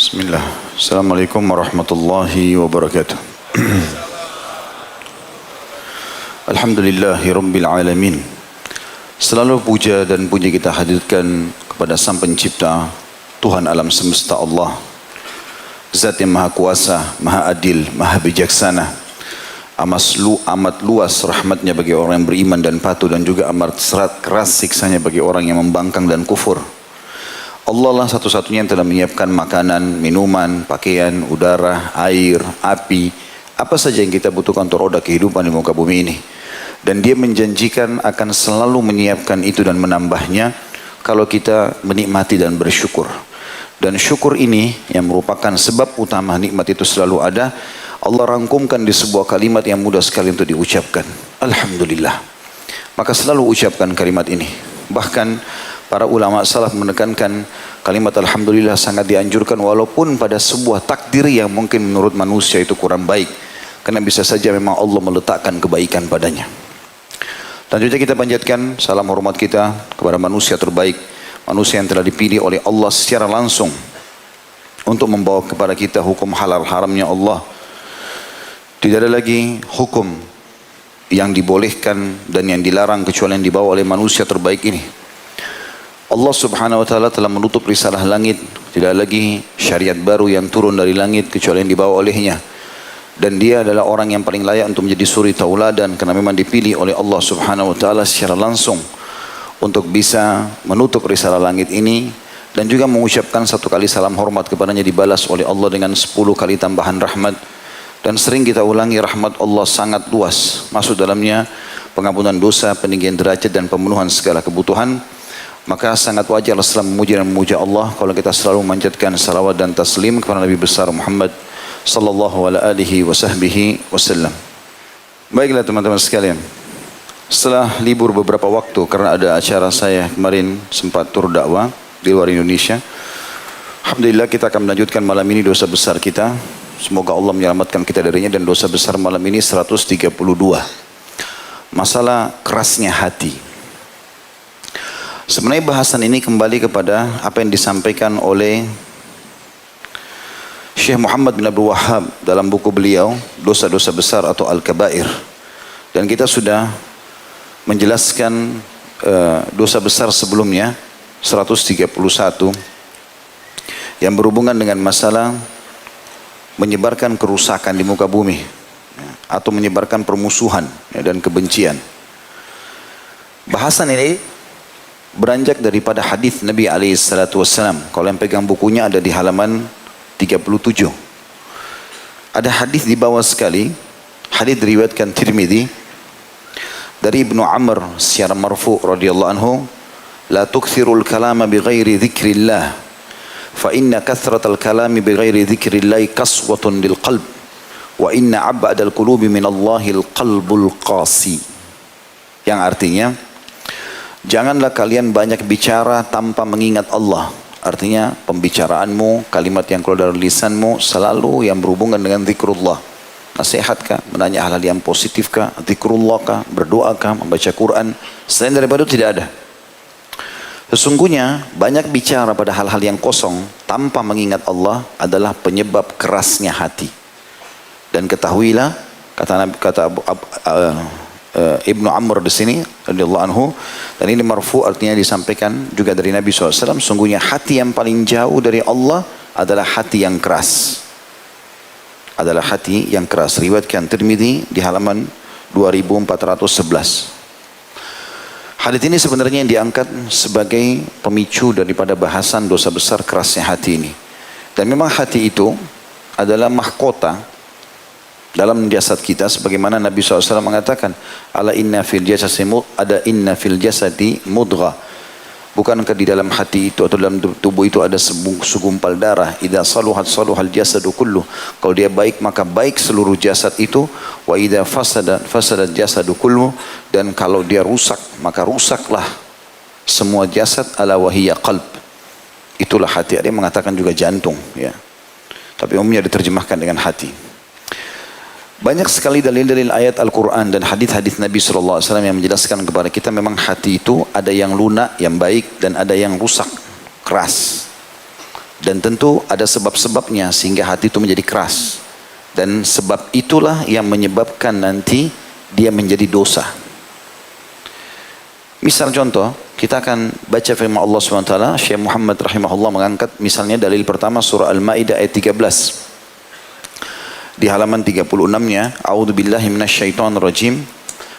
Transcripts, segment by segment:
Bismillah. Assalamualaikum warahmatullahi wabarakatuh. Alhamdulillahi rabbil alamin. Selalu puja dan puji kita hadirkan kepada Sang Pencipta, Tuhan alam semesta Allah, Zat yang Maha Kuasa, Maha Adil, Maha Bijaksana. Amat luas rahmatnya bagi orang yang beriman dan patuh, dan juga amat keras siksanya bagi orang yang membangkang dan kufur. Allah lah satu-satunya yang telah menyiapkan makanan, minuman, pakaian, udara, air, api, apa saja yang kita butuhkan untuk roda kehidupan di muka bumi ini. Dan dia menjanjikan akan selalu menyiapkan itu dan menambahnya kalau kita menikmati dan bersyukur. Dan syukur ini yang merupakan sebab utama nikmat itu selalu ada, Allah rangkumkan di sebuah kalimat yang mudah sekali untuk diucapkan. Alhamdulillah. Maka selalu ucapkan kalimat ini. Bahkan para ulama salaf menekankan kalimat Alhamdulillah sangat dianjurkan walaupun pada sebuah takdir yang mungkin menurut manusia itu kurang baik. Karena bisa saja memang Allah meletakkan kebaikan padanya. Selanjutnya kita panjatkan salam hormat kita kepada manusia terbaik. Manusia yang telah dipilih oleh Allah secara langsung untuk membawa kepada kita hukum halal haramnya Allah. Tidak ada lagi hukum yang dibolehkan dan yang dilarang kecuali yang dibawa oleh manusia terbaik ini. Allah subhanahu wa ta'ala telah menutup risalah langit. Tidak lagi syariat baru yang turun dari langit kecuali yang dibawa olehnya. Dan dia adalah orang yang paling layak untuk menjadi suri tauladan, karena memang dipilih oleh Allah subhanahu wa ta'ala secara langsung untuk bisa menutup risalah langit ini. Dan juga mengucapkan satu kali salam hormat kepadanya dibalas oleh Allah dengan 10 kali tambahan rahmat. Dan sering kita ulangi, rahmat Allah sangat luas. Masuk dalamnya pengampunan dosa, peninggian derajat dan pemenuhan segala kebutuhan. Maka sangat wajar selalu memuji dan memuja Allah kalau kita selalu memanjatkan salawat dan taslim kepada Nabi besar Muhammad sallallahu alaihi wasallam. Baiklah teman-teman sekalian, setelah libur beberapa waktu karena ada acara saya kemarin sempat tur dakwah di luar Indonesia, alhamdulillah kita akan melanjutkan malam ini dosa besar kita. Semoga Allah menyelamatkan kita darinya. Dan dosa besar malam ini 132, masalah kerasnya hati. Sebenarnya bahasan ini kembali kepada apa yang disampaikan oleh Syekh Muhammad bin Abdul Wahhab dalam buku beliau Dosa-dosa Besar atau Al-Kabair. Dan kita sudah menjelaskan dosa besar sebelumnya 131 yang berhubungan dengan masalah menyebarkan kerusakan di muka bumi atau menyebarkan permusuhan dan kebencian. Bahasan ini beranjak daripada hadis Nabi SAW. Kalau yang pegang bukunya ada di halaman 37. Ada hadis di bawah sekali. Hadis diriwayatkan Tirmidzi dari Ibnu Amr secara marfu radhiyallahu anhu, la tukthirul kalama bighairi dzikrillah fa inna kathratal kalami bighairi dzikrillah qaswatun lil qalb wa inna ab'adal qulubi minallahil qalbul qasi. Yang artinya, janganlah kalian banyak bicara tanpa mengingat Allah. Artinya pembicaraanmu, kalimat yang keluar dari lisanmu selalu yang berhubungan dengan zikrullah. Nasihatkah, menanya hal-hal yang positifkah, zikrullahkah, berdoakah, membaca Quran. Selain daripada itu tidak ada. Sesungguhnya banyak bicara pada hal-hal yang kosong tanpa mengingat Allah adalah penyebab kerasnya hati. Dan ketahuilah, kata Ibnu Amr di sini radhiyallahu anhu, dan ini marfu artinya disampaikan juga dari Nabi SAW, sungguhnya hati yang paling jauh dari Allah adalah hati yang keras. Adalah hati yang keras. Riwayatkan Tirmidzi di halaman 2411. Hadis ini sebenarnya yang diangkat sebagai pemicu daripada bahasan dosa besar kerasnya hati ini. Dan memang hati itu adalah mahkota dalam jasad kita, sebagaimana Nabi SAW mengatakan, ala inna fil jasadi mudghah. Bukankah di dalam hati itu atau dalam tubuh itu ada segumpal darah. Idza saluhat saluhal jasadu kullu. Kalau dia baik maka baik seluruh jasad itu. Wa idza fasadat jasadu kullu. Dan kalau dia rusak maka rusaklah semua jasad. Ala wahiyya qalb. Itulah hati. Ada yang mengatakan juga jantung, ya. Tapi umumnya diterjemahkan dengan hati. Banyak sekali dalil-dalil ayat Al-Quran dan hadis-hadis Nabi SAW yang menjelaskan kepada kita memang hati itu ada yang lunak, yang baik, dan ada yang rusak, keras. Dan tentu ada sebab-sebabnya sehingga hati itu menjadi keras. Dan sebab itulah yang menyebabkan nanti dia menjadi dosa. Misal contoh, kita akan baca firman Allah SWT. Syekh Muhammad rahimahullah mengangkat misalnya dalil pertama surah Al-Ma'idah ayat 13. Di halaman 36-nya, A'udzubillahi minasyaitonirrajim.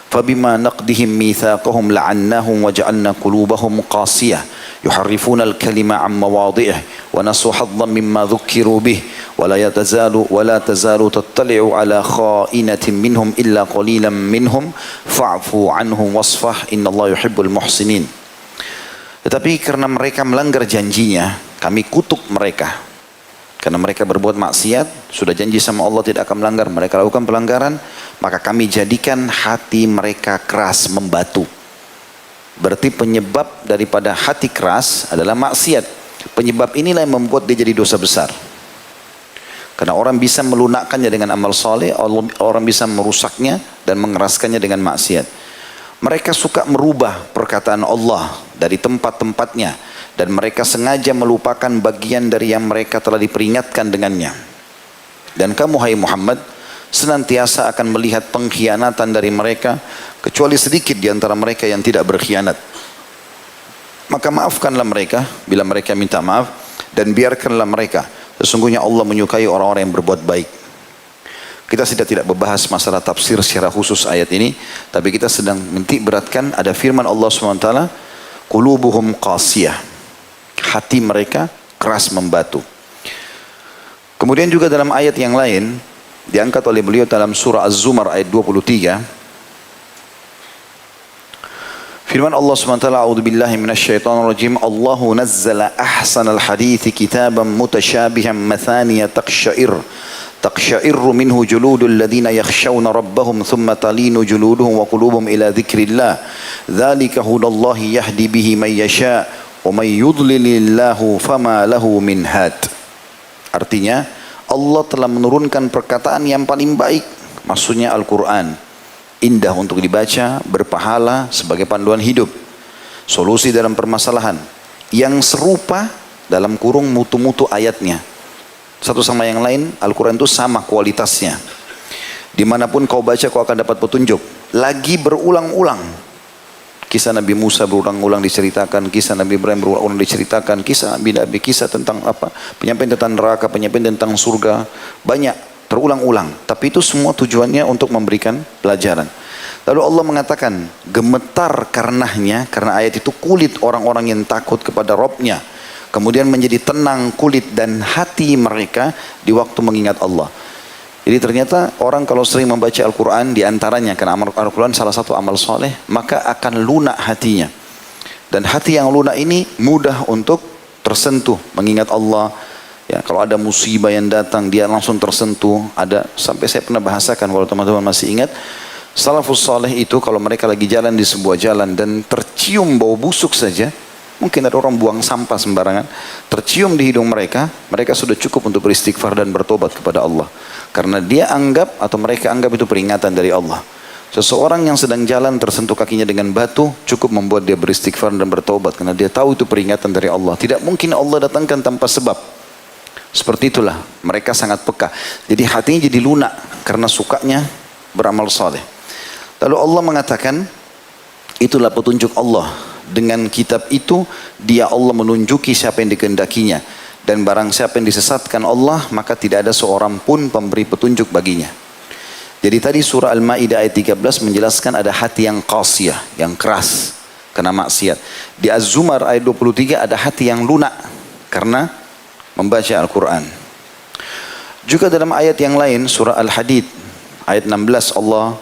فبما نقضهم ميثاقهم لعناهم وجعلنا قلوبهم قاسية يحرفون الكلمة عن مواضعه ونسوا حظا مما ذكروا به ولا تزال تطلع على خائنة منهم إلا قليلا منهم فاعفوا عنهم واصفح إن الله يحب المحسنين. Tetapi karena mereka melanggar janjinya, kami kutuk mereka. Karena mereka berbuat maksiat, sudah janji sama Allah tidak akan melanggar, mereka lakukan pelanggaran, maka kami jadikan hati mereka keras, membatu. Berarti penyebab daripada hati keras adalah maksiat. Penyebab inilah yang membuat dia jadi dosa besar. Karena orang bisa melunakkannya dengan amal soleh, orang bisa merusaknya dan mengeraskannya dengan maksiat. Mereka suka merubah perkataan Allah dari tempat-tempatnya. Dan mereka sengaja melupakan bagian dari yang mereka telah diperingatkan dengannya. Dan kamu hai Muhammad senantiasa akan melihat pengkhianatan dari mereka, kecuali sedikit di antara mereka yang tidak berkhianat. Maka maafkanlah mereka bila mereka minta maaf, dan biarkanlah mereka. Sesungguhnya Allah menyukai orang-orang yang berbuat baik. Kita tidak membahas masalah tafsir secara khusus ayat ini, tapi kita sedang menitik beratkan ada firman Allah SWT, qulubuhum qasiyah. Hati mereka keras membatu. Kemudian juga dalam ayat yang lain diangkat oleh beliau dalam surah Az-Zumar ayat 23. Firman Allah SWT, A'udzubillahi minasyaitonirrajim. Allahu nazzala ahsanal hadithi kitaban mutasyabihan mathaniya taqsha'irru minhu juludul ladhina yakhshawna rabbahum thumma talinu juluduhum wa qulubuhum ila dhikrillah. Dzalika hudallahi yahdi bihi man yasha'. وَمَنْ يُضْلِلِ اللَّهُ فَمَا لَهُ مِنْ هَادٍ. Artinya Allah telah menurunkan perkataan yang paling baik, maksudnya Al-Quran, indah untuk dibaca, berpahala sebagai panduan hidup, solusi dalam permasalahan, yang serupa dalam kurung mutu-mutu ayatnya, satu sama yang lain. Al-Quran itu sama kualitasnya, dimanapun kau baca kau akan dapat petunjuk. Lagi berulang-ulang kisah Nabi Musa berulang-ulang diceritakan, kisah Nabi Ibrahim berulang-ulang diceritakan, kisah Nabi, kisah tentang apa, penyampaian tentang neraka, penyampaian tentang surga, banyak terulang-ulang. Tapi itu semua tujuannya untuk memberikan pelajaran. Lalu Allah mengatakan gemetar karenanya, karena ayat itu kulit orang-orang yang takut kepada Rabbnya, kemudian menjadi tenang kulit dan hati mereka di waktu mengingat Allah. Jadi ternyata orang kalau sering membaca Al-Quran, diantaranya karena amal Al-Quran salah satu amal soleh, maka akan lunak hatinya. Dan hati yang lunak ini mudah untuk tersentuh mengingat Allah. Ya, kalau ada musibah yang datang dia langsung tersentuh. Ada, sampai saya pernah bahasakan kalau teman-teman masih ingat, salafus soleh itu kalau mereka lagi jalan di sebuah jalan dan tercium bau busuk saja, mungkin ada orang buang sampah sembarangan, tercium di hidung mereka, mereka sudah cukup untuk beristighfar dan bertobat kepada Allah. Karena dia anggap atau mereka anggap itu peringatan dari Allah. Seseorang yang sedang jalan tersentuh kakinya dengan batu cukup membuat dia beristighfar dan bertobat, karena dia tahu itu peringatan dari Allah. Tidak mungkin Allah datangkan tanpa sebab. Seperti itulah mereka sangat peka. Jadi hatinya jadi lunak karena sukanya beramal saleh. Lalu Allah mengatakan, itulah petunjuk Allah. Dengan kitab itu dia Allah menunjuki siapa yang dikehendakinya. Dan barang siapa yang disesatkan Allah, maka tidak ada seorang pun pemberi petunjuk baginya. Jadi tadi surah Al-Ma'idah ayat 13 menjelaskan ada hati yang qasiyah, yang keras karena maksiat. Di Az-Zumar ayat 23 ada hati yang lunak karena membaca Al-Quran. Juga dalam ayat yang lain, surah Al-Hadid ayat 16, Allah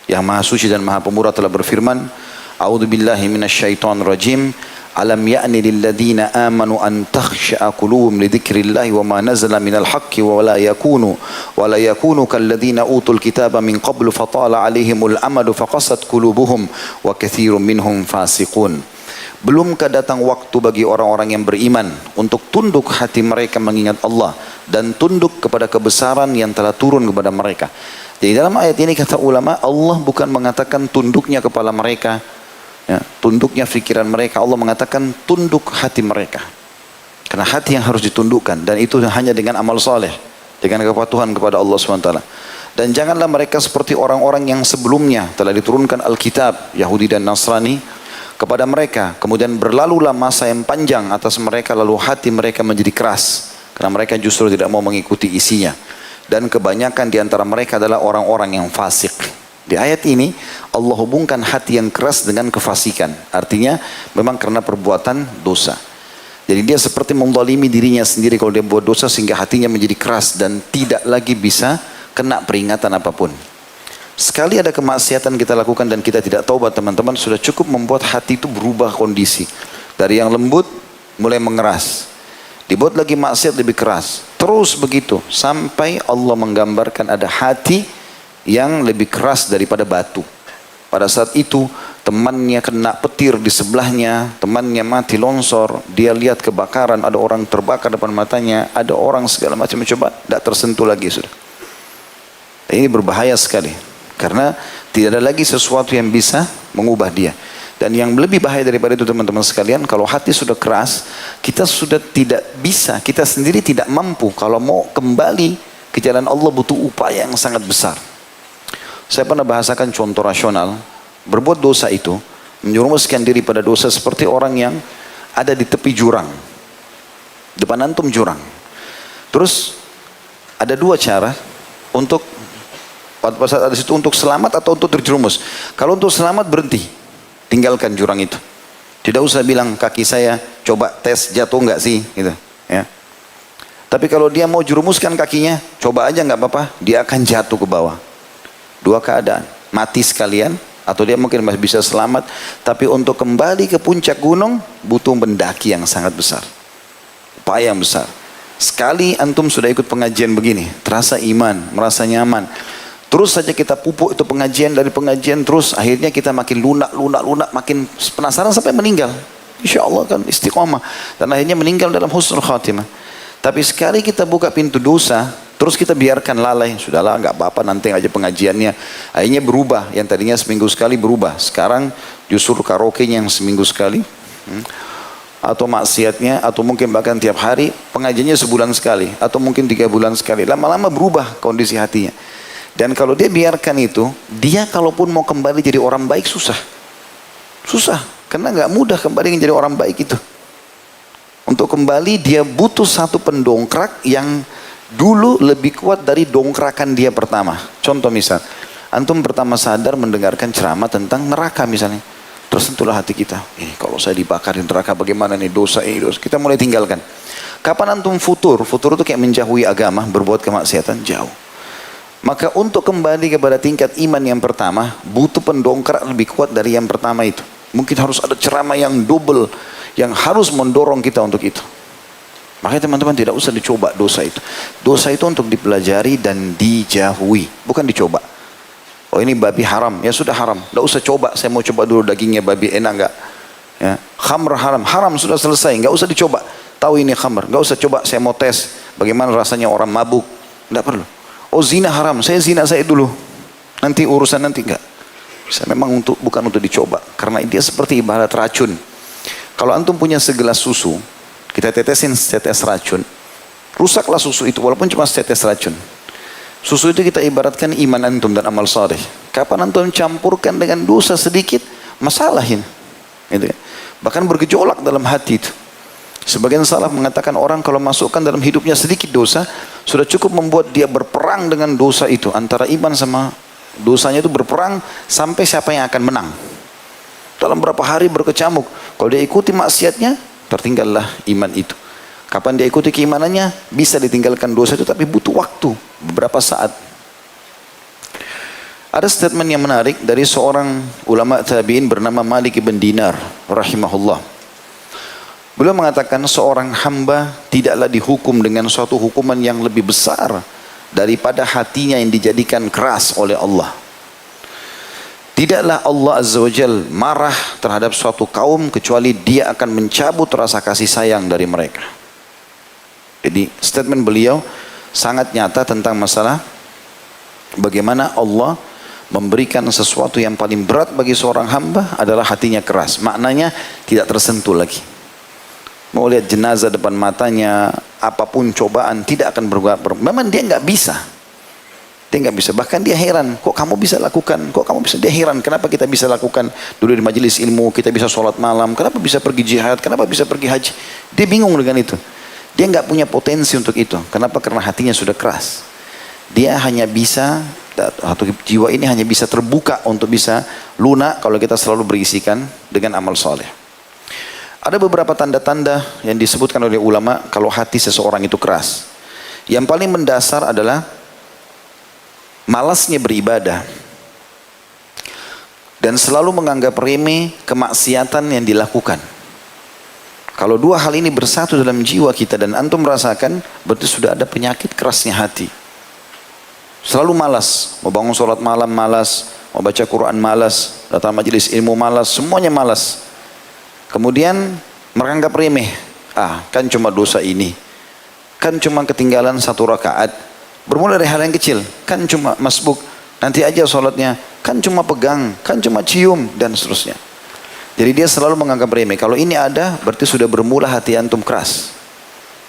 yang maha suci dan maha pemurah telah berfirman, A'udzubillahi minasyaitonirrajim. Alam ya'ni lilladhina amanu an takhsha'a qulubuhum li dzikrillahi wa ma nazala minal haqqi wa la yakunu kalladhina utul kitaba min qablu fatala 'alaihimul amadu faqasat qulubuhum wa katsirun minhum fasiqun. Belumkah datang waktu bagi orang-orang yang beriman untuk tunduk hati mereka mengingat Allah dan tunduk kepada kebesaran yang telah turun kepada mereka. Jadi dalam ayat ini kata ulama, Allah bukan mengatakan tunduknya kepala mereka, ya, tunduknya fikiran mereka. Allah mengatakan tunduk hati mereka. Karena hati yang harus ditundukkan, dan itu hanya dengan amal soleh, dengan kepatuhan kepada Allah SWT. Dan janganlah mereka seperti orang-orang yang sebelumnya telah diturunkan Alkitab, Yahudi dan Nasrani, kepada mereka. Kemudian berlalulah masa yang panjang atas mereka, lalu hati mereka menjadi keras. Karena mereka justru tidak mau mengikuti isinya. Dan kebanyakan di antara mereka adalah orang-orang yang fasik. Di ayat ini Allah hubungkan hati yang keras dengan kefasikan. Artinya memang karena perbuatan dosa. Jadi dia seperti menzalimi dirinya sendiri kalau dia buat dosa, sehingga hatinya menjadi keras dan tidak lagi bisa kena peringatan apapun. Sekali ada kemaksiatan kita lakukan dan kita tidak taubat, teman-teman, sudah cukup membuat hati itu berubah kondisi. Dari yang lembut mulai mengeras. Dibuat lagi maksiat lebih keras. Terus begitu sampai Allah menggambarkan ada hati yang lebih keras daripada batu. Pada saat itu temannya kena petir di sebelahnya, temannya mati longsor, dia lihat kebakaran, ada orang terbakar depan matanya, ada orang segala macam, coba tidak tersentuh lagi sudah. Ini berbahaya sekali, karena tidak ada lagi sesuatu yang bisa mengubah dia. Dan yang lebih bahaya daripada itu, teman-teman sekalian, kalau hati sudah keras, kita sudah tidak bisa, kita sendiri tidak mampu. Kalau mau kembali ke jalan Allah butuh upaya yang sangat besar. Saya pernah bahasakan contoh rasional. Berbuat dosa itu menjerumuskan diri pada dosa seperti orang yang ada di tepi jurang. Depan antum jurang. Terus ada dua cara untuk pada saat ada situ, untuk selamat atau untuk terjerumus. Kalau untuk selamat, berhenti, tinggalkan jurang itu. Tidak usah bilang kaki saya coba tes jatuh enggak sih, gitu. Ya. Tapi kalau dia mau jerumuskan kakinya, coba aja nggak apa-apa, dia akan jatuh ke bawah. Dua keadaan, mati sekalian atau dia mungkin masih bisa selamat, tapi untuk kembali ke puncak gunung butuh mendaki yang sangat besar, upaya yang besar. Sekali antum sudah ikut pengajian begini, terasa iman, merasa nyaman, terus saja kita pupuk itu pengajian, dari pengajian terus akhirnya kita makin lunak, makin penasaran sampai meninggal. Insya Allah kan istiqomah, dan akhirnya meninggal dalam husnul khatimah. Tapi sekali kita buka pintu dosa, terus kita biarkan lalai, sudahlah nggak apa-apa, nanti aja pengajiannya. Akhirnya berubah, yang tadinya seminggu sekali berubah, sekarang justru karaoke-nya yang seminggu sekali, atau maksiatnya, atau mungkin bahkan tiap hari, pengajiannya sebulan sekali, atau mungkin 3 bulan sekali. Lama-lama berubah kondisi hatinya. Dan kalau dia biarkan itu, dia kalaupun mau kembali jadi orang baik susah, karena nggak mudah kembali menjadi orang baik itu. Untuk kembali dia butuh satu pendongkrak yang dulu lebih kuat dari dongkrakan dia pertama. Contoh misal, antum pertama sadar mendengarkan ceramah tentang neraka misalnya, tersentuhlah hati kita. Kalau saya dibakar di neraka bagaimana nih, dosa ini, dosa. Kita mulai tinggalkan. Kapan antum futur? Futur itu kayak menjauhi agama, berbuat kemaksiatan, jauh. Maka untuk kembali kepada tingkat iman yang pertama, butuh pendongkrak lebih kuat dari yang pertama itu. Mungkin harus ada ceramah yang double, yang harus mendorong kita untuk itu. Makanya teman-teman tidak usah dicoba dosa itu. Dosa itu untuk dipelajari dan dijauhi, bukan dicoba. Oh ini babi haram, ya sudah haram, tidak usah coba. Saya mau coba dulu dagingnya babi, enak enggak? Ya. Khamr haram, haram sudah selesai, enggak usah dicoba. Tahu ini khamr, enggak usah coba. Saya mau tes bagaimana rasanya orang mabuk, enggak perlu. Oh zina haram, saya zina saya dulu, nanti urusan nanti, enggak. Saya memang bukan untuk dicoba, karena dia seperti ibarat racun. Kalau antum punya segelas susu, kita tetesin setetes racun, rusaklah susu itu walaupun cuma setetes racun. Susu itu kita ibaratkan iman antum dan amal saleh. Kapan antum campurkan dengan dosa sedikit, masalahin. Gitu. Bahkan bergejolak dalam hati itu. Sebagian salaf mengatakan orang kalau masukkan dalam hidupnya sedikit dosa, sudah cukup membuat dia berperang dengan dosa itu. Antara iman sama dosanya itu berperang sampai siapa yang akan menang. Dalam berapa hari berkecamuk. Kalau dia ikuti maksiatnya, tertinggallah iman itu. Kapan dia ikuti keimanannya, bisa ditinggalkan dosa itu, tapi butuh waktu, beberapa saat. Ada statement yang menarik dari seorang ulama tabi'in bernama Malik ibn Dinar, rahimahullah. Beliau mengatakan seorang hamba tidaklah dihukum dengan suatu hukuman yang lebih besar daripada hatinya yang dijadikan keras oleh Allah. Tidaklah Allah Azza wa Jal marah terhadap suatu kaum kecuali dia akan mencabut rasa kasih sayang dari mereka. Jadi statement beliau sangat nyata tentang masalah bagaimana Allah memberikan sesuatu yang paling berat bagi seorang hamba adalah hatinya keras. Maknanya tidak tersentuh lagi. Mau lihat jenazah depan matanya, apapun cobaan tidak akan bergerak. Memang dia nggak bisa. Dia nggak bisa. Bahkan dia heran, kok kamu bisa lakukan? Kok kamu bisa? Dia heran, kenapa kita bisa lakukan? Dulu di majelis ilmu kita bisa sholat malam, kenapa bisa pergi jihad? Kenapa bisa pergi haji? Dia bingung dengan itu. Dia nggak punya potensi untuk itu. Kenapa? Karena hatinya sudah keras. Dia hanya bisa, atau jiwa ini hanya bisa terbuka untuk bisa lunak kalau kita selalu berisikan dengan amal soleh. Ada beberapa tanda-tanda yang disebutkan oleh ulama kalau hati seseorang itu keras. Yang paling mendasar adalah malasnya beribadah dan selalu menganggap remeh kemaksiatan yang dilakukan. Kalau dua hal ini bersatu dalam jiwa kita dan antum merasakan, berarti sudah ada penyakit kerasnya hati. Selalu malas, mau bangun sholat malam malas, mau baca Quran malas, datang majelis ilmu malas, semuanya malas. Kemudian menganggap remeh, kan cuma dosa ini, kan cuma ketinggalan 1 rakaat. Bermula dari hal yang kecil, kan cuma masbuk, nanti aja sholatnya, kan cuma pegang, kan cuma cium, dan seterusnya. Jadi dia selalu menganggap remeh. Kalau ini ada, berarti sudah bermula hati antum keras.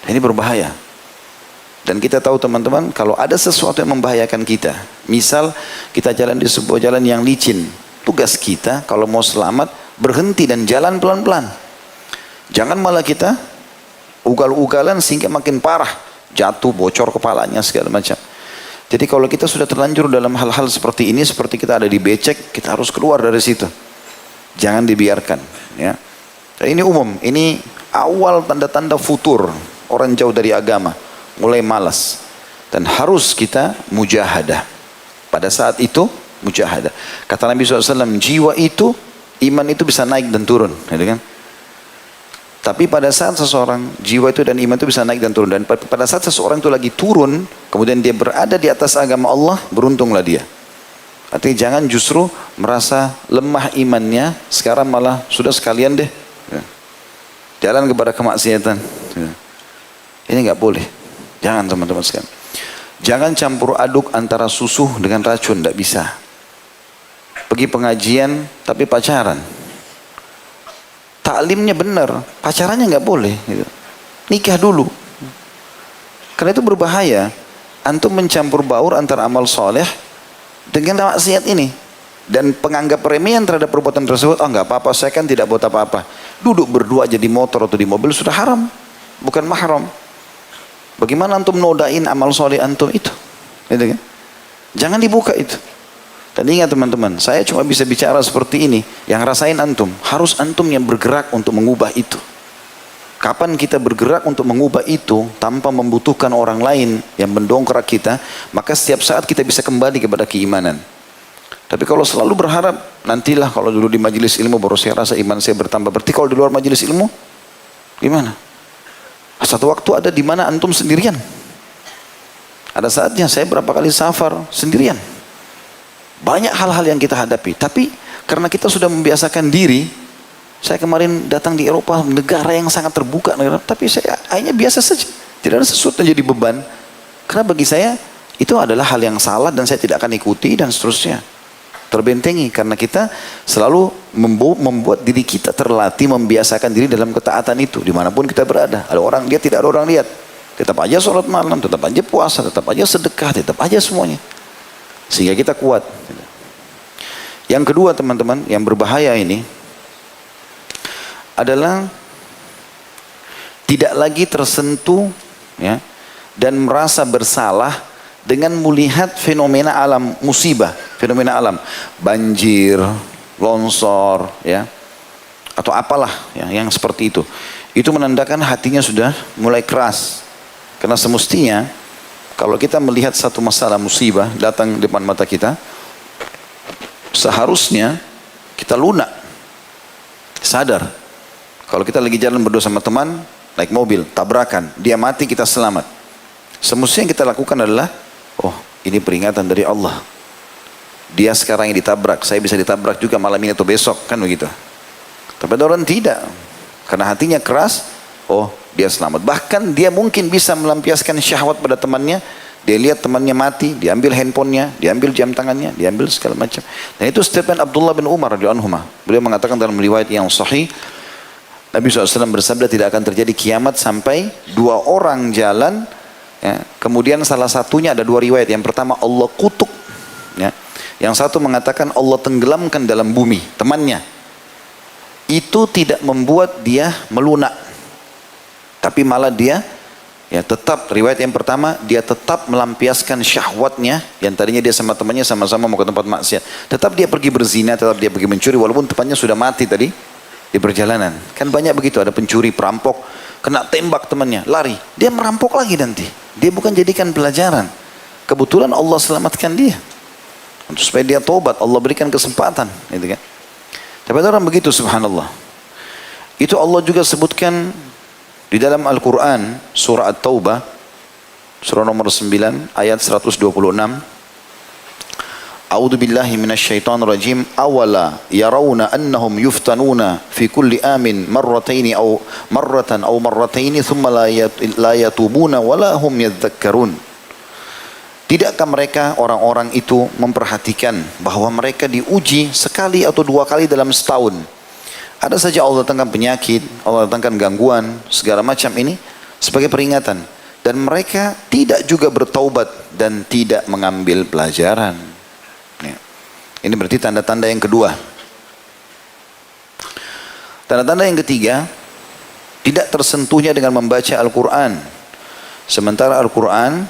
Ini berbahaya. Dan kita tahu teman-teman, kalau ada sesuatu yang membahayakan kita, misal kita jalan di sebuah jalan yang licin, tugas kita kalau mau selamat, berhenti dan jalan pelan-pelan. Jangan malah kita ugal-ugalan sehingga makin parah, jatuh, bocor kepalanya, segala macam. Jadi kalau kita sudah terlanjur dalam hal-hal seperti ini, seperti kita ada di becek, kita harus keluar dari situ. Jangan dibiarkan. Ya. Dan ini umum, ini awal tanda-tanda futur, orang jauh dari agama, mulai malas. Dan harus kita mujahadah. Pada saat itu, mujahadah. Kata Nabi SAW, jiwa itu, iman itu bisa naik dan turun. Gitu kan? Tapi pada saat seseorang, jiwa itu dan iman itu bisa naik dan turun. Dan pada saat seseorang itu lagi turun, kemudian dia berada di atas agama Allah, beruntunglah dia. Artinya jangan justru merasa lemah imannya, sekarang malah sudah sekalian deh. Jalan kepada kemaksiatan. Ini nggak boleh. Jangan teman-teman sekalian. Jangan campur aduk antara susu dengan racun, tidak bisa. Pergi pengajian tapi pacaran. Taklimnya benar, pacarannya nggak boleh. Gitu. Nikah dulu. Karena itu berbahaya. Antum mencampur baur antara amal soleh dengan maksiat ini. Dan penganggap remehan terhadap perbuatan tersebut, nggak apa-apa, saya kan tidak buat apa-apa. Duduk berdua aja di motor atau di mobil sudah haram, bukan mahram. Bagaimana antum nodain amal soleh antum itu? Gitu kan? Jangan dibuka itu. Dan ingat teman-teman, saya cuma bisa bicara seperti ini. Yang rasain antum, harus antum yang bergerak untuk mengubah itu. Kapan kita bergerak untuk mengubah itu tanpa membutuhkan orang lain yang mendongkrak kita, maka setiap saat kita bisa kembali kepada keimanan. Tapi kalau selalu berharap, nantilah kalau dulu di majelis ilmu baru saya rasa iman saya bertambah. Berarti kalau di luar majelis ilmu, gimana? Satu waktu ada di mana antum sendirian. Ada saatnya saya berapa kali safar sendirian. Banyak hal-hal yang kita hadapi. Tapi karena kita sudah membiasakan diri, saya kemarin datang di Eropa, negara yang sangat terbuka, tapi saya hanya biasa saja. Tidak ada sesuatu yang jadi beban. Karena bagi saya itu adalah hal yang salah dan saya tidak akan ikuti dan seterusnya. Terbentengi karena kita selalu membuat diri kita terlatih membiasakan diri dalam ketaatan itu dimanapun kita berada. Ada orang lihat, tidak ada orang lihat, tetap aja sholat malam, tetap aja puasa, tetap aja sedekah, tetap aja semuanya. Sehingga kita kuat. Yang kedua teman-teman, yang berbahaya ini adalah tidak lagi tersentuh ya, dan merasa bersalah dengan melihat fenomena alam, musibah, fenomena alam, banjir, longsor, ya, atau apalah ya, yang seperti itu. Itu menandakan hatinya sudah mulai keras. Karena semestinya kalau kita melihat satu masalah musibah datang di depan mata kita, seharusnya kita lunak, sadar. Kalau kita lagi jalan berdua sama teman, naik mobil, tabrakan, dia mati, kita selamat. Semestinya yang kita lakukan adalah, oh ini peringatan dari Allah. Dia sekarang yang ditabrak, saya bisa ditabrak juga malam ini atau besok, kan begitu. Tapi ada orang tidak, karena hatinya keras, oh dia selamat. Bahkan dia mungkin bisa melampiaskan syahwat pada temannya. Dia lihat temannya mati, diambil handphonenya, diambil jam tangannya, diambil segala macam. Dan itu statement Abdullah bin Umar radhiyallahu anhu. Beliau mengatakan dalam riwayat yang sahih, Nabi SAW bersabda tidak akan terjadi kiamat sampai dua orang jalan, ya. Kemudian salah satunya ada dua riwayat. Yang pertama Allah kutuk, ya. Yang satu mengatakan Allah tenggelamkan dalam bumi temannya. Itu tidak membuat dia melunak, tapi malah dia tetap, riwayat yang pertama dia tetap melampiaskan syahwatnya. Yang tadinya dia sama temannya sama-sama mau ke tempat maksiat, tetap dia pergi berzina, tetap dia pergi mencuri walaupun temannya sudah mati tadi di perjalanan. Kan banyak begitu, ada pencuri, perampok, kena tembak temannya, lari, dia merampok lagi nanti. Dia bukan jadikan pelajaran. Kebetulan Allah selamatkan dia, untuk supaya dia tobat, Allah berikan kesempatan, gitu kan. Tapi ada orang begitu, subhanallah. Itu Allah juga sebutkan di dalam Al-Quran, surah At-Taubah, surah nomor 9, ayat 126. A'udzu billahi minasyaitonir rajim. Awala yarawna annahum yuftanuna fi kulli amin marrataini aw marratan aw marrataini thumma la yatubuna wala hum yadhakkarun. Tidakkah mereka orang-orang itu memperhatikan bahwa mereka diuji sekali atau dua kali dalam setahun? Ada saja Allah datangkan penyakit, Allah datangkan gangguan, segala macam ini sebagai peringatan. Dan mereka tidak juga bertaubat dan tidak mengambil pelajaran. Ini berarti tanda-tanda yang kedua. Tanda-tanda yang ketiga, tidak tersentuhnya dengan membaca Al-Quran. Sementara Al-Quran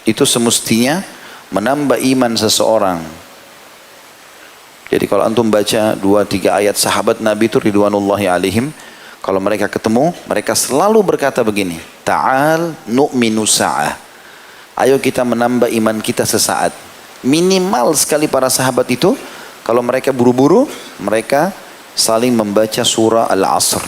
itu semestinya menambah iman seseorang. Jadi kalau antum baca 2-3 ayat sahabat Nabi itu ridwanullahi alaihim, kalau mereka ketemu, mereka selalu berkata begini, Ta'al nu'minu sa'ah. Ayo kita menambah iman kita sesaat. Minimal sekali para sahabat itu, kalau mereka buru-buru, mereka saling membaca surah Al-Asr.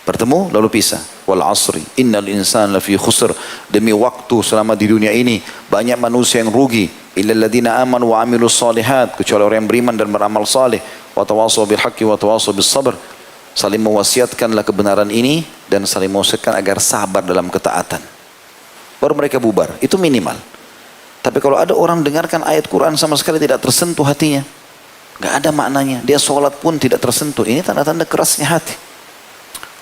Bertemu lalu pisah. Wal asri innal insana lafi khusr. Demi waktu selama di dunia ini banyak manusia yang rugi. Illal ladzina amanu wa amilus solihat, kecuali orang yang beriman dan beramal saleh. Wa tawassaw bil haqqi wa tawassaw bis sabr. Saling mewasiatkanlah kebenaran ini dan saling mewasiatkan agar sabar dalam ketaatan. Baru mereka bubar. Itu minimal. Tapi kalau ada orang dengarkan ayat Quran sama sekali tidak tersentuh hatinya, gak ada maknanya, dia sholat pun tidak tersentuh, ini tanda-tanda kerasnya hati.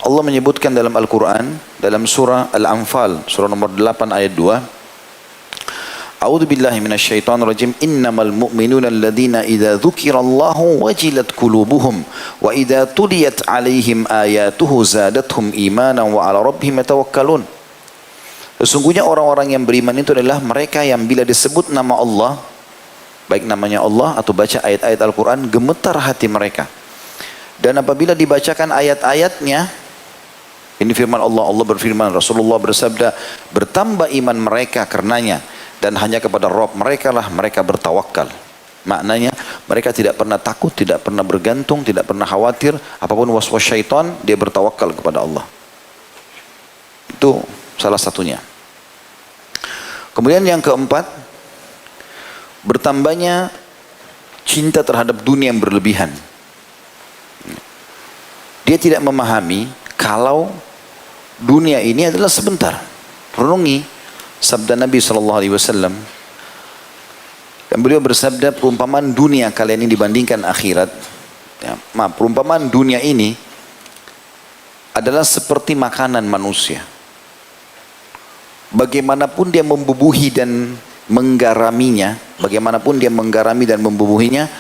Allah menyebutkan dalam Al-Quran, dalam surah Al-Anfal, surah nomor 8 ayat 2. A'udzu billahi minasyaitonir rajim. Innamal mu'minuna alladhina idza dzukirallahu wajilat qulubuhum wa idza tuliyat 'alaihim ayatuhu zadatuhum imanan wa 'ala rabbihim yatawakkalun. Sesungguhnya orang-orang yang beriman itu adalah mereka yang bila disebut nama Allah, baik namanya Allah atau baca ayat-ayat Al-Quran, gemetar hati mereka. Dan apabila dibacakan ayat-ayatnya, ini firman Allah, Allah berfirman, Rasulullah bersabda, bertambah iman mereka karenanya, dan hanya kepada Rabb mereka lah mereka bertawakal. Maknanya mereka tidak pernah takut, tidak pernah bergantung, tidak pernah khawatir apapun waswas syaitan, dia bertawakal kepada Allah. Itu salah satunya. Kemudian yang keempat, bertambahnya cinta terhadap dunia yang berlebihan. Dia tidak memahami kalau dunia ini adalah sebentar. Renungi sabda Nabi SAW. Dan beliau bersabda, perumpamaan dunia kalian ini dibandingkan akhirat. Perumpamaan dunia ini adalah seperti makanan manusia. Bagaimanapun dia membubuhi dan menggaraminya, bagaimanapun dia menggarami dan membubuhinya,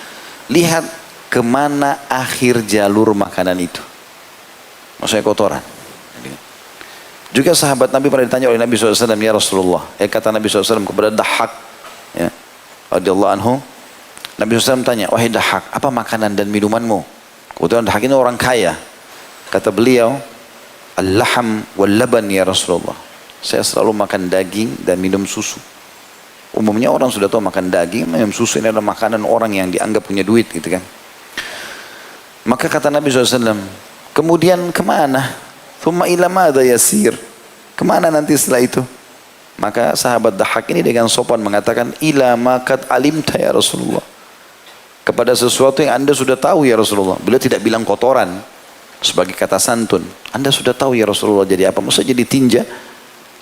lihat kemana akhir jalur makanan itu. Maksudnya kotoran. Juga sahabat Nabi pernah ditanya oleh Nabi SAW, ya Rasulullah, kata Nabi SAW kepada Dahhak, ya, radhiyallahu anhu, Nabi SAW tanya, wahai Dahhak, apa makanan dan minumanmu? Kebetulan Dahhak ini orang kaya. Kata beliau, al-laham wal-laban ya Rasulullah. Saya selalu makan daging dan minum susu. Umumnya orang sudah tahu makan daging, minum susu ini adalah makanan orang yang dianggap punya duit, gitu kan. Maka kata Nabi SAW, kemudian kemana? Thumma ila madza yasir? Kemana nanti setelah itu? Maka sahabat Dahhak ini dengan sopan mengatakan, ila ma qad alimta ya Rasulullah. Kepada sesuatu yang anda sudah tahu ya Rasulullah. Beliau tidak bilang kotoran sebagai kata santun. Anda sudah tahu ya Rasulullah jadi apa? Maksudnya jadi tinja.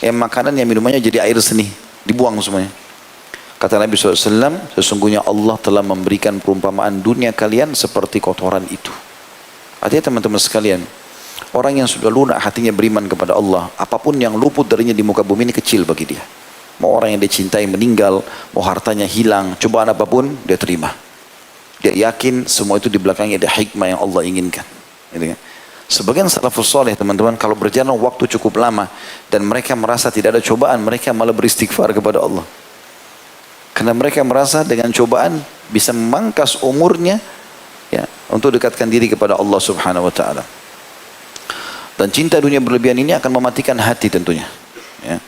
Yang makanan yang minumannya jadi air seni, dibuang semuanya. Kata Nabi SAW, sesungguhnya Allah telah memberikan perumpamaan dunia kalian seperti kotoran itu. Artinya teman-teman sekalian, orang yang sudah lunak hatinya beriman kepada Allah, apapun yang luput darinya di muka bumi ini kecil bagi dia. Mau orang yang dia cintai meninggal, mau hartanya hilang, cobaan apapun dia terima. Dia yakin semua itu di belakangnya ada hikmah yang Allah inginkan. Gitu kan? Sebagian salafus soleh teman-teman, kalau berjalan waktu cukup lama dan mereka merasa tidak ada cobaan, mereka malah beristighfar kepada Allah. Karena mereka merasa dengan cobaan bisa memangkas umurnya, ya, untuk dekatkan diri kepada Allah Subhanahu wa taala. Dan cinta dunia berlebihan ini akan mematikan hati tentunya, ya.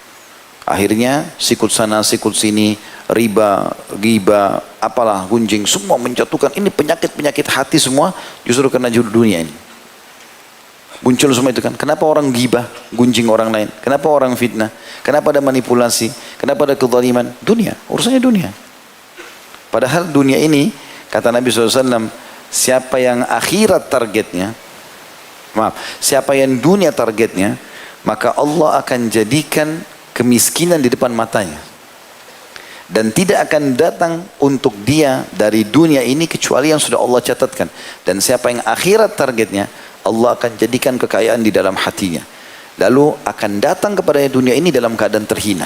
Akhirnya sikut sana sikut sini, riba, ghibah, apalah, gunjing, semua menjatuhkan. Ini penyakit-penyakit hati semua justru karena dunia ini. Muncul semua itu kan. Kenapa orang ghibah, gunjing orang lain? Kenapa orang fitnah? Kenapa ada manipulasi? Kenapa ada kezaliman? Dunia, urusannya dunia. Padahal dunia ini, kata Nabi SAW, siapa yang akhirat targetnya, siapa yang dunia targetnya, maka Allah akan jadikan kemiskinan di depan matanya. Dan tidak akan datang untuk dia dari dunia ini kecuali yang sudah Allah catatkan. Dan siapa yang akhirat targetnya, Allah akan jadikan kekayaan di dalam hatinya. Lalu akan datang kepada dunia ini dalam keadaan terhina.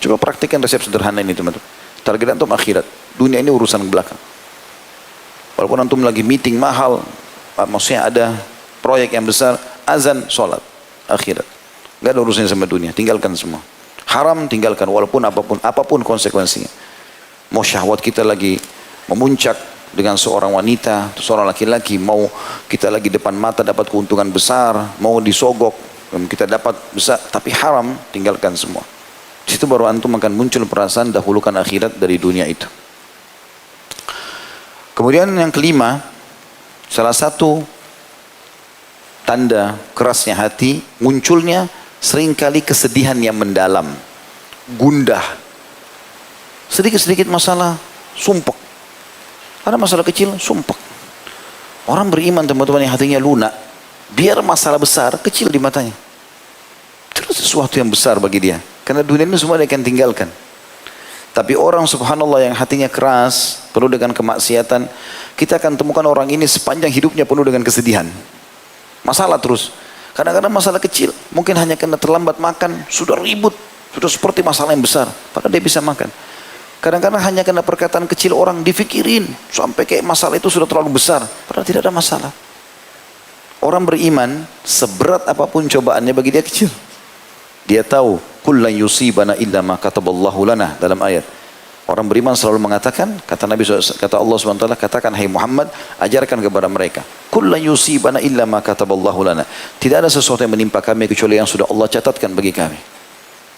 Coba praktikkan resep sederhana ini teman-teman. Target antum akhirat. Dunia ini urusan belakang. Walaupun antum lagi meeting mahal, maksudnya ada proyek yang besar, azan, sholat, akhirat. Gak ada urusannya sama dunia, tinggalkan semua. Haram tinggalkan walaupun apapun konsekuensinya. Mau syahwat kita lagi memuncak dengan seorang wanita, seorang laki-laki, mau kita lagi depan mata dapat keuntungan besar, mau disogok, kita dapat besar, tapi haram, tinggalkan semua. Di situ baru antum akan muncul perasaan dahulukan akhirat dari dunia itu. Kemudian yang kelima, salah satu tanda kerasnya hati, munculnya seringkali kesedihan yang mendalam, gundah. Sedikit-sedikit masalah, sumpek. Ada masalah kecil, sumpek. Orang beriman teman-teman yang hatinya lunak, biar masalah besar, kecil di matanya. Terus sesuatu yang besar bagi dia. Karena dunia ini semua dia akan tinggalkan. Tapi orang subhanallah yang hatinya keras, penuh dengan kemaksiatan, kita akan temukan orang ini sepanjang hidupnya penuh dengan kesedihan. Masalah terus. Kadang-kadang masalah kecil, mungkin hanya karena terlambat makan, sudah ribut, sudah seperti masalah yang besar. Padahal dia bisa makan. Kadang-kadang hanya karena perkataan kecil orang difikirin, sampai kayak masalah itu sudah terlalu besar. Padahal tidak ada masalah. Orang beriman, seberat apapun cobaannya bagi dia kecil. Dia tahu, "Qul lan yusibana illa ma kataballahu lana," dalam ayat. Orang beriman selalu mengatakan, kata Nabi SAW, kata Allah SWT, katakan, "Hai Muhammad, ajarkan kepada mereka, qul lan yusibana illa ma kataballahu lana." Tidak ada sesuatu yang menimpa kami kecuali yang sudah Allah catatkan bagi kami.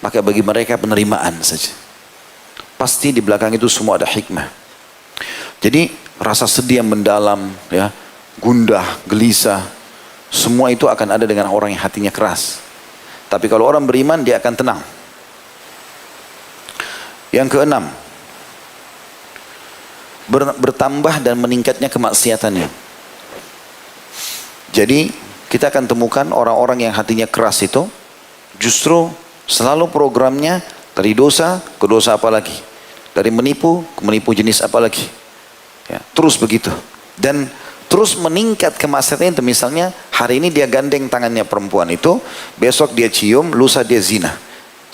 Maka bagi mereka penerimaan saja. Pasti di belakang itu semua ada hikmah. Jadi rasa sedih yang mendalam, ya, gundah, gelisah, semua itu akan ada dengan orang yang hatinya keras. Tapi kalau orang beriman dia akan tenang. Yang keenam, bertambah dan meningkatnya kemaksiatannya. Jadi kita akan temukan orang-orang yang hatinya keras itu justru selalu programnya dari dosa ke dosa apa lagi, dari menipu ke menipu jenis apa lagi, ya, terus begitu. Dan terus meningkat kemaksiatan itu. Misalnya hari ini dia gandeng tangannya perempuan itu, besok dia cium, lusa dia zina.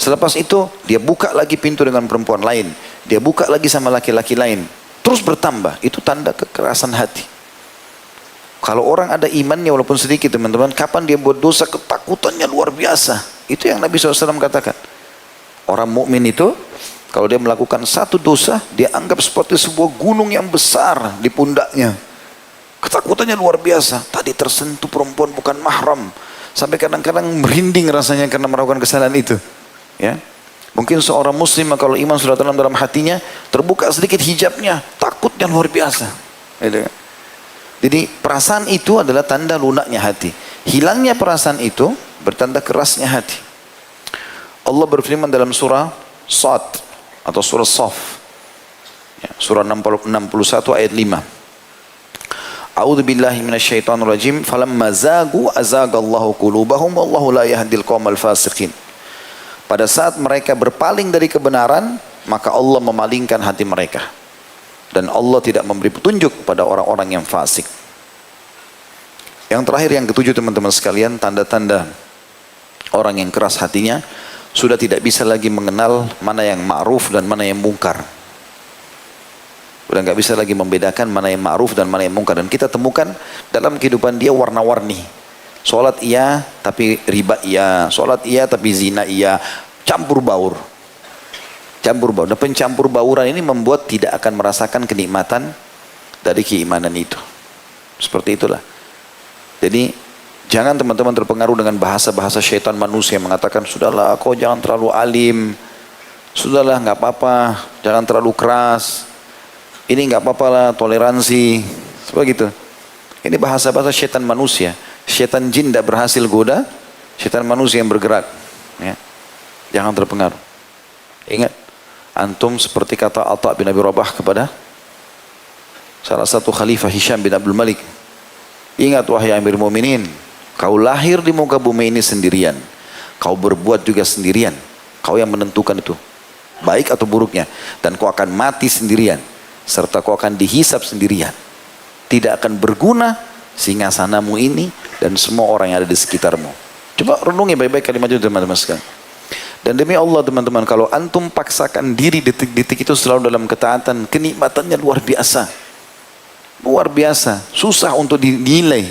Selepas itu dia buka lagi pintu dengan perempuan lain, dia buka lagi sama laki-laki lain, terus bertambah. Itu tanda kekerasan hati. Kalau orang ada imannya walaupun sedikit teman-teman, kapan dia buat dosa ketakutannya luar biasa. Itu yang Nabi SAW katakan. Orang mukmin itu kalau dia melakukan satu dosa, dia anggap seperti sebuah gunung yang besar di pundaknya. Ketakutannya luar biasa. Tadi tersentuh perempuan bukan mahram, sampai kadang-kadang merinding rasanya karena melakukan kesalahan itu. Ya, mungkin seorang muslim kalau iman sudah dalam hatinya, terbuka sedikit hijabnya, takutnya luar biasa. Jadi perasaan itu adalah tanda lunaknya hati. Hilangnya perasaan itu bertanda kerasnya hati. Allah berfirman dalam surah Sad atau surah Saf, ya, surah 61 ayat 5. A'udzu billahi minasyaitonir rajim. Falamma zagu azagallahu qulubahum wallahu la yahdil qaumal fasiqin. Pada saat mereka berpaling dari kebenaran, maka Allah memalingkan hati mereka. Dan Allah tidak memberi petunjuk pada orang-orang yang fasik. Yang terakhir, yang ketujuh teman-teman sekalian, tanda-tanda orang yang keras hatinya sudah tidak bisa lagi mengenal mana yang ma'ruf dan mana yang mungkar. Sudah nggak bisa lagi membedakan mana yang ma'ruf dan mana yang mungkar. Dan kita temukan dalam kehidupan dia warna-warni. Sholat iya, tapi riba iya. Sholat iya, tapi zina iya. Campur baur. Campur baur. Dan pencampur bauran ini membuat tidak akan merasakan kenikmatan dari keimanan itu. Seperti itulah. Jadi jangan teman-teman terpengaruh dengan bahasa-bahasa syaitan manusia yang mengatakan, sudahlah kau jangan terlalu alim, sudahlah nggak apa-apa, jangan terlalu keras, ini nggak apa-apa lah, toleransi, seperti itu. Ini bahasa-bahasa syaitan manusia. Syaitan jin tidak berhasil goda, syaitan manusia yang bergerak. Ya. Jangan terpengaruh. Ingat, antum seperti kata Atha bin Abi Rabah kepada salah satu khalifah Hisham bin Abdul Malik. Ingat wahai Amir Mu'minin, kau lahir di muka bumi ini sendirian. Kau berbuat juga sendirian. Kau yang menentukan itu, baik atau buruknya. Dan kau akan mati sendirian. Serta kau akan dihisap sendirian. Tidak akan berguna singgasanamu ini dan semua orang yang ada di sekitarmu. Coba renungi baik-baik kalimat itu teman-teman sekalian. Dan demi Allah teman-teman, kalau antum paksakan diri detik-detik itu selalu dalam ketaatan, kenikmatannya luar biasa. Luar biasa, susah untuk dinilai.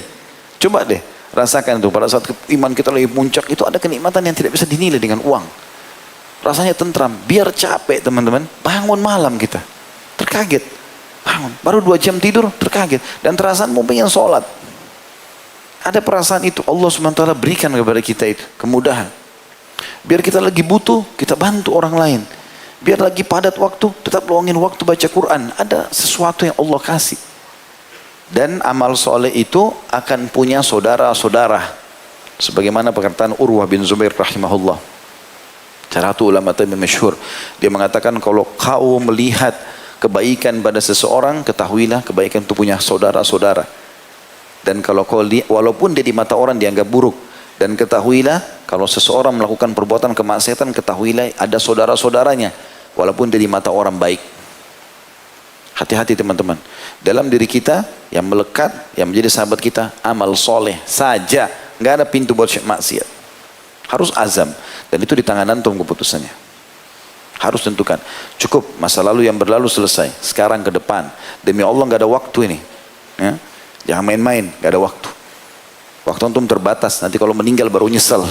Coba deh rasakan itu pada saat iman kita lagi puncak, itu ada kenikmatan yang tidak bisa dinilai dengan uang. Rasanya tentram, biar capek teman-teman, bangun malam kita terkaget, bangun baru 2 jam tidur terkaget, dan perasaan mau pengen sholat. Ada perasaan itu Allah SWT berikan kepada kita itu kemudahan. Biar kita lagi butuh, kita bantu orang lain. Biar lagi padat waktu, tetap luangin waktu baca Quran. Ada sesuatu yang Allah kasih. Dan amal soleh itu akan punya saudara-saudara. Sebagaimana perkataan Urwah bin Zubair rahimahullah. Salah satu ulama tabi'in masyhur. Dia mengatakan, kalau kau melihat kebaikan pada seseorang, ketahuilah kebaikan itu punya saudara-saudara. Dan kalau kau lihat, walaupun dia di mata orang dianggap buruk, dan ketahuilah kalau seseorang melakukan perbuatan kemaksiatan, ketahuilah ada saudara-saudaranya, walaupun dia di mata orang baik. Hati-hati teman-teman. Dalam diri kita yang melekat, yang menjadi sahabat kita, amal soleh saja. Nggak ada pintu buat maksiat. Harus azam. Dan itu di tangan antum keputusannya. Harus tentukan. Cukup masa lalu yang berlalu selesai. Sekarang ke depan. Demi Allah nggak ada waktu ini. Ya? Jangan main-main. Nggak ada waktu. Waktu antum terbatas. Nanti kalau meninggal baru nyesel.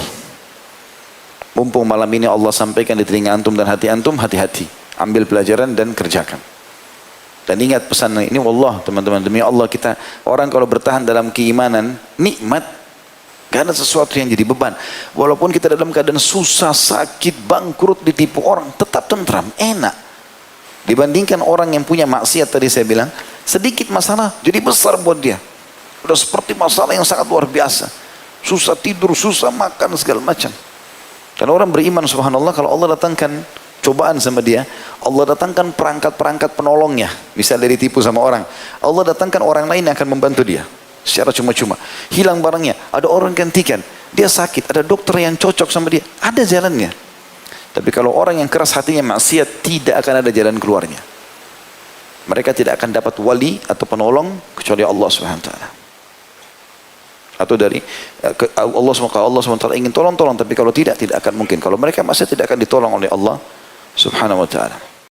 Mumpung malam ini Allah sampaikan di telinga antum dan hati antum, hati-hati. Ambil pelajaran dan kerjakan. Dan ingat pesan ini, wallah teman-teman, demi Allah kita, orang kalau bertahan dalam keimanan, nikmat, gak ada sesuatu yang jadi beban. Walaupun kita dalam keadaan susah, sakit, bangkrut, ditipu orang, tetap tentram, enak. Dibandingkan orang yang punya maksiat tadi saya bilang, sedikit masalah jadi besar buat dia. Udah seperti masalah yang sangat luar biasa. Susah tidur, susah makan, segala macam. Dan orang beriman subhanallah, kalau Allah datangkan cobaan sama dia, Allah datangkan perangkat-perangkat penolongnya. Misalnya dia ditipu sama orang, Allah datangkan orang lain yang akan membantu dia secara cuma-cuma. Hilang barangnya, ada orang gantikan. Dia sakit, ada dokter yang cocok sama dia, ada jalannya. Tapi kalau orang yang keras hatinya maksiat, tidak akan ada jalan keluarnya. Mereka tidak akan dapat wali atau penolong kecuali Allah SWT. Atau dari Allah SWT ingin tolong, tapi kalau tidak akan mungkin. Kalau mereka masih tidak akan ditolong oleh Allah Subhanahu wa ta'ala.